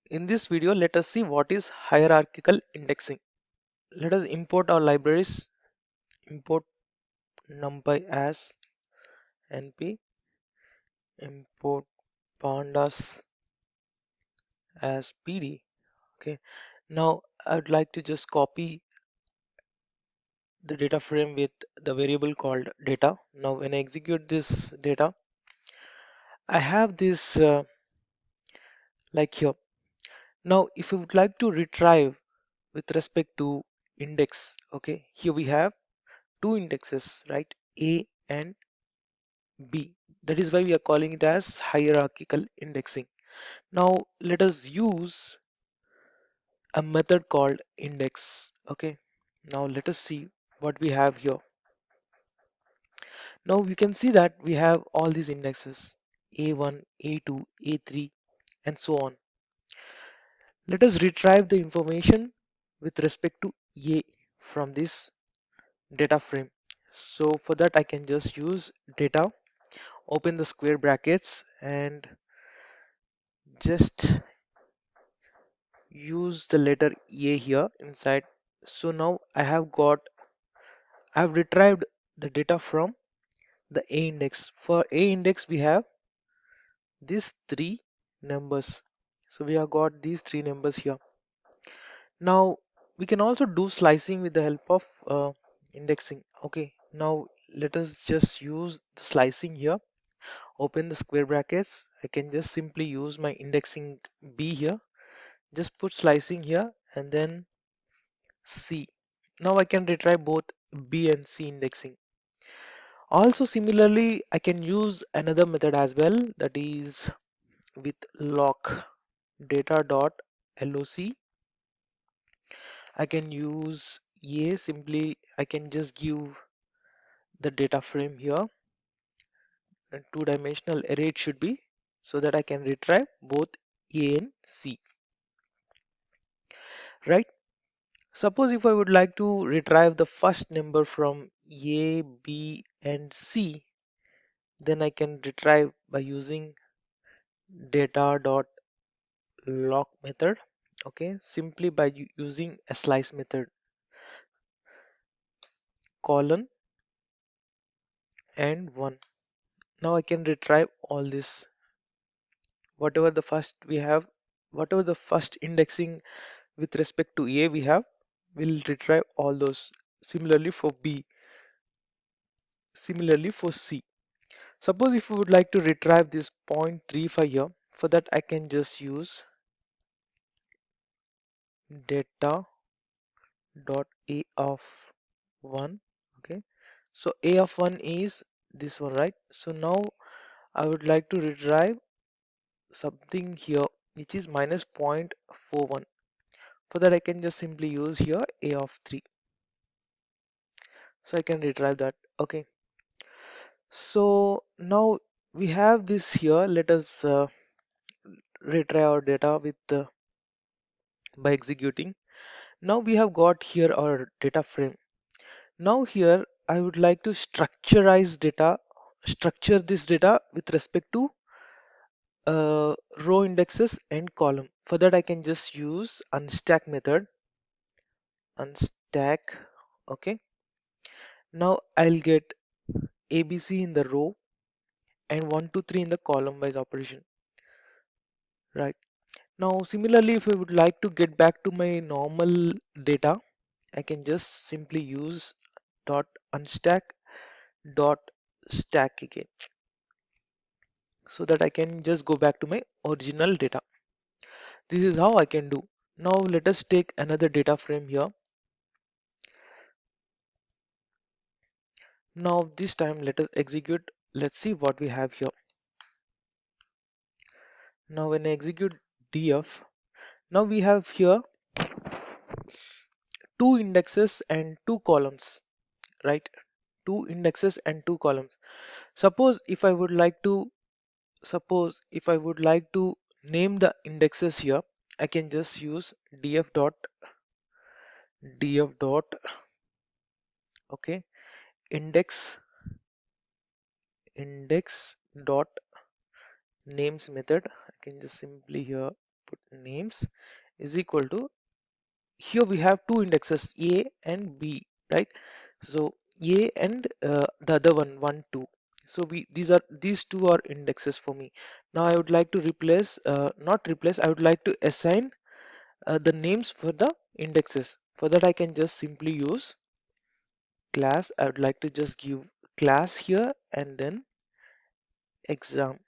In this video, let us see what is hierarchical indexing. Let us import our libraries. Import numpy as np, import pandas as pd. Okay. Now I would like to just copy the data frame with the variable called data. Now when I execute this data, I have this like here. Now if you would like to retrieve with respect to index, okay, here we have two indexes, right? A and B. That is why we are calling it as hierarchical indexing. Now let us use a method called index. Okay. Now let us see what we have here. Now we can see that we have all these indexes A1, A2, A3, and so on. Let us retrieve the information with respect to A from this data frame. So for that I can just use data, open the square brackets and just use the letter A here inside. So now I have retrieved the data from the A index. For A index we have these three numbers. So we have got these three numbers here. Now we can also do slicing with the help of indexing. Okay, now let us just use the slicing here. Open the square brackets. I can just simply use my indexing B here. Just put slicing here and then C. Now I can retrieve both B and C indexing. Also similarly, I can use another method as well, that is with lock data dot loc. I can use simply I can just give the data frame here and two-dimensional array it should be, so that I can retrieve both A and C, right? Suppose if I would like to retrieve the first number from A, B and C, then I can retrieve by using data dot lock method. Okay, simply by using a slice method, colon and 1. Now I can retrieve all this, whatever the first we have, whatever the first indexing with respect to A we have, will retrieve all those. Similarly for B, similarly for C. Suppose if we would like to retrieve this 0.35 here, for that I can just use data dot A of 1. Okay, so A of 1 is this one, right? So now I would like to retrieve something here which is minus 0.41. For that I can just simply use here A of 3. So I can retrieve that. Okay, so now we have this here. Let us retrieve our data with by executing. Now we have got here our data frame. Now here I would like to structure this data with respect to row indexes and column. For that I can just use unstack method. Unstack. Okay. Now I'll get ABC in the row and 1, 2, 3 in the column wise operation. Right. Now similarly, if I would like to get back to my normal data, I can just simply use dot unstack dot stack again, so that I can just go back to my original data. This is how I can do. Now let us take another data frame here. Now this time let us execute. Let's see what we have here. Now when I execute df, now we have here two indexes and two columns, right? Two indexes and two columns. Suppose if I would like to name the indexes here, I can just use df dot okay, index dot names method. I can just simply here put names is equal to, here we have two indexes A and B, right? So A and the other one 2. So these two are indexes for me. Now I would like to replace, not replace, I would like to assign the names for the indexes. For that I can just simply use class. I would like to just give class here and then exam.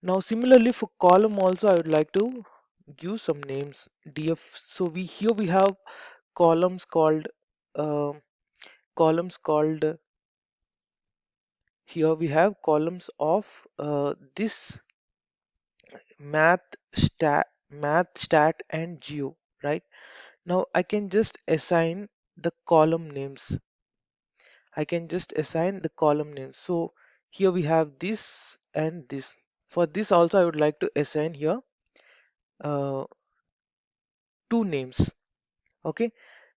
Now similarly for column also I would like to give some names df. So we have columns called um columns called here we have columns of this math stat and geo, right? Now I can just assign the column names. I can just assign the column names. So here we have this and this. For this also I would like to assign here uh, two names. Okay.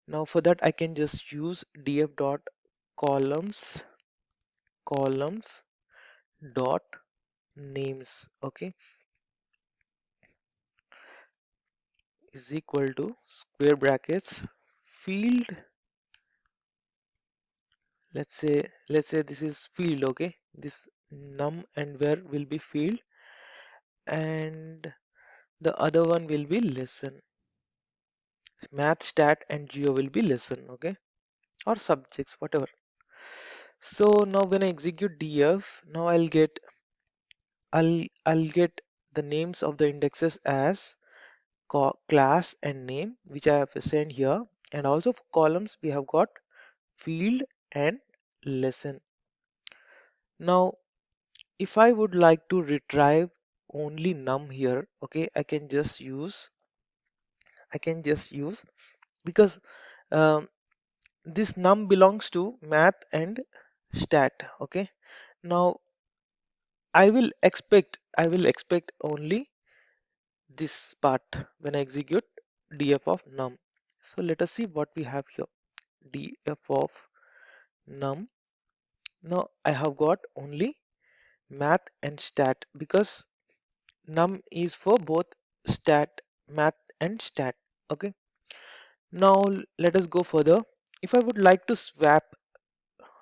Now for that I can just use df dot columns dot names. Okay, is equal to square brackets field. Let's say this is field. Okay, this num and where will be field, and the other one will be lesson. Math stat and geo will be lesson. Okay, or subjects, whatever. So now when I execute df, now I'll get the names of the indexes as class and name, which I have assigned here, and also for columns we have got field and lesson. Now if I would like to retrieve only num here, okay, I can just use because um, this num belongs to math and stat. Okay, now I will expect only this part when I execute df of num. So let us see what we have here. Df of num. Now I have got only math and stat because num is for both stat, math and stat. Okay. Now let us go further. If I would like to swap,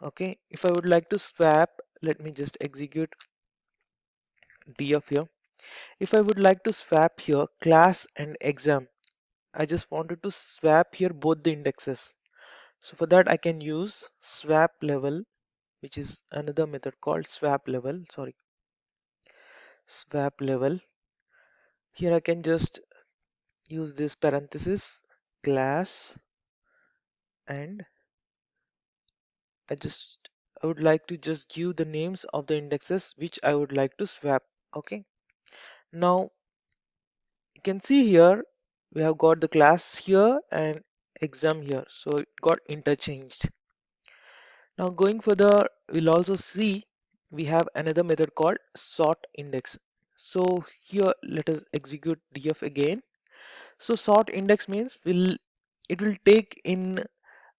okay, if I would like to swap, let me just execute df here. If I would like to swap here class and exam, I just wanted to swap here both the indexes. So for that I can use swap level, which is another method called swap level. Sorry, swap level. Here I can just use this parenthesis class, and I would like to just give the names of the indexes which I would like to swap. Okay. Now you can see here we have got the class here and exam here. So it got interchanged. Now going further, we'll also see we have another method called sort index. So here let us execute df again. So sort index means it will take in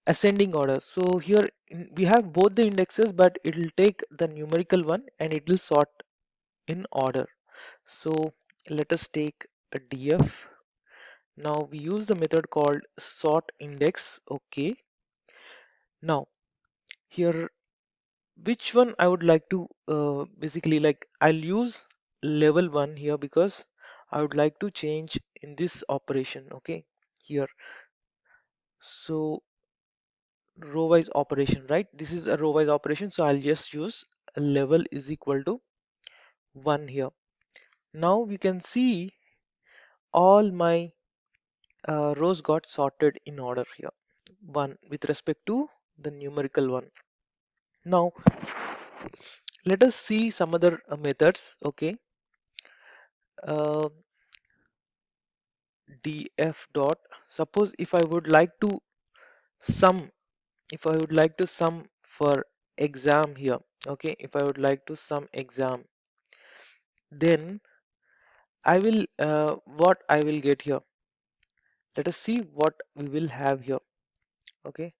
ascending order. So here we have both the indexes, but it will take the numerical one and it will sort in order. So let us take a df. Now we use the method called sort index. Okay. Now here, which one I would like to basically, like, I'll use level 1 here because I would like to change in this operation. Okay, here. So row wise operation, right? This is a row wise operation, so I'll just use a level is equal to 1 here. Now we can see all my rows got sorted in order here, one with respect to the numerical one. Now let us see some other methods. Okay, uh, df dot, suppose if I would like to sum, if I would like to sum for exam here. Okay, if I would like to sum exam, then I will what I will get here. Let us see what we will have here. Okay,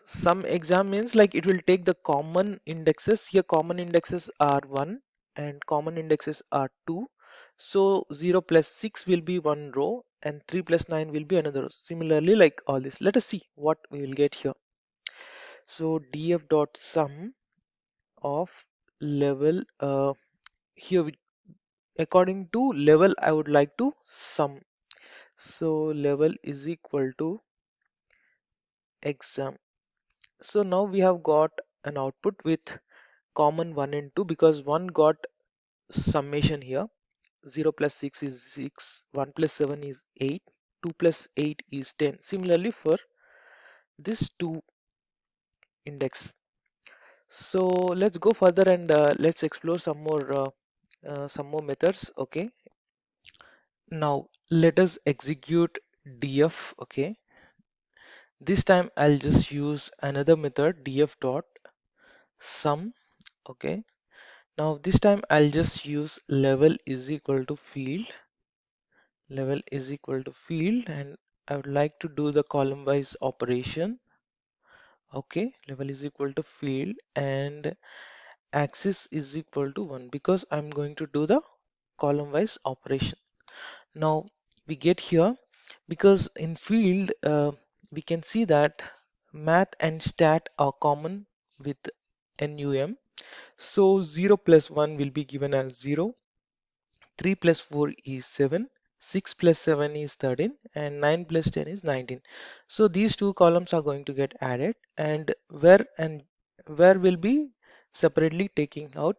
sum exam means like it will take the common indexes. Here common indexes are 1 and common indexes are 2. So 0 plus 6 will be one row and 3 plus 9 will be another row. Similarly, like all this. Let us see what we will get here. So df dot sum of level here according to level I would like to sum. So level is equal to exam. So now we have got an output with common 1 and 2 because 1 got summation here. 0 plus 6 is 6, 1 plus 7 is 8, 2 plus 8 is 10. Similarly for this 2 index. So let's go further and let's explore some more methods. Okay, now let us execute df. Okay, this time I'll just use another method df dot sum. Okay, now this time I'll just use level is equal to field, level is equal to field, and I would like to do the column wise operation. Okay, level is equal to field and axis is equal to 1 because I'm going to do the column wise operation. Now we get here because in field we can see that math and stat are common with NUM. So 0 plus 1 will be given as 0, 3 plus 4 is 7, 6 plus 7 is 13, and 9 plus 10 is 19. So these two columns are going to get added, and where will be separately taking out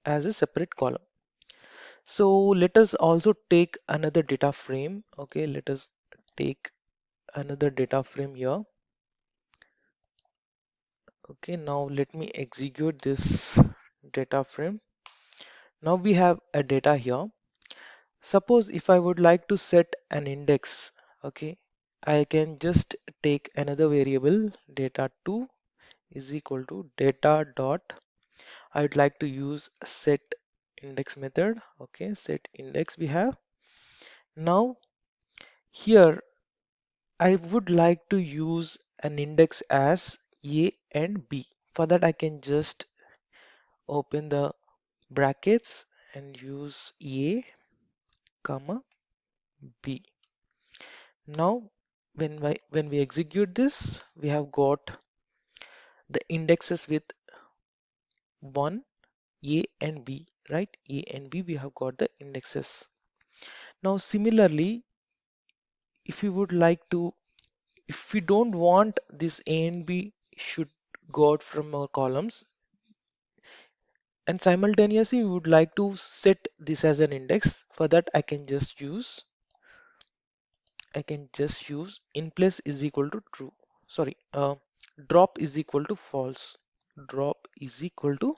as a separate column. So let us also take another data frame. Okay, let us take another data frame here. Okay, now let me execute this data frame. Now we have a data here. Suppose if I would like to set an index, okay, I can just take another variable data2 is equal to data dot. I would like to use set index method. Okay, set index we have. Now here I would like to use an index as A and B. For that I can just open the brackets and use A comma B. Now when we execute this, we have got the indexes with 1, A and B, right? A and B we have got the indexes. Now similarly, if we would like to, if we don't want this A and B should go out from our columns, and simultaneously we would like to set this as an index. For that I can just use in place is equal to true, sorry, drop is equal to false, drop is equal to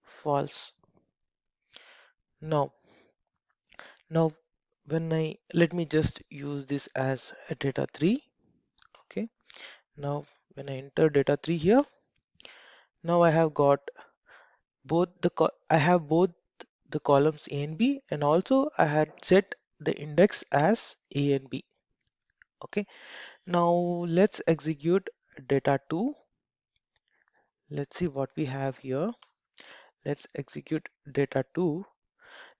false. Now when I let me just use this as a data 3. Okay, now when I enter data 3 here, now I have got I have both the columns A and B, and also I had set the index as A and B. Okay, now let's execute data 2. Let's see what we have here. Let's execute data 2.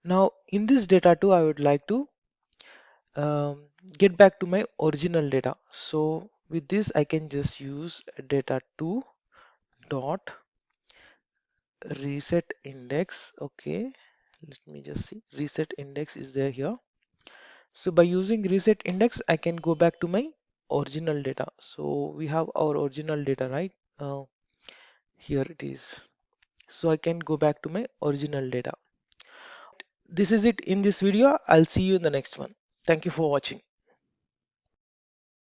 Now in this data 2 I would like to get back to my original data. So with this I can just use data 2 dot reset index. Okay, let me just see, reset index is there here. So by using reset index I can go back to my original data. So we have our original data, right? Here it is. So I can go back to my original data. This is it in this video. I'll see you in the next one. Thank you for watching.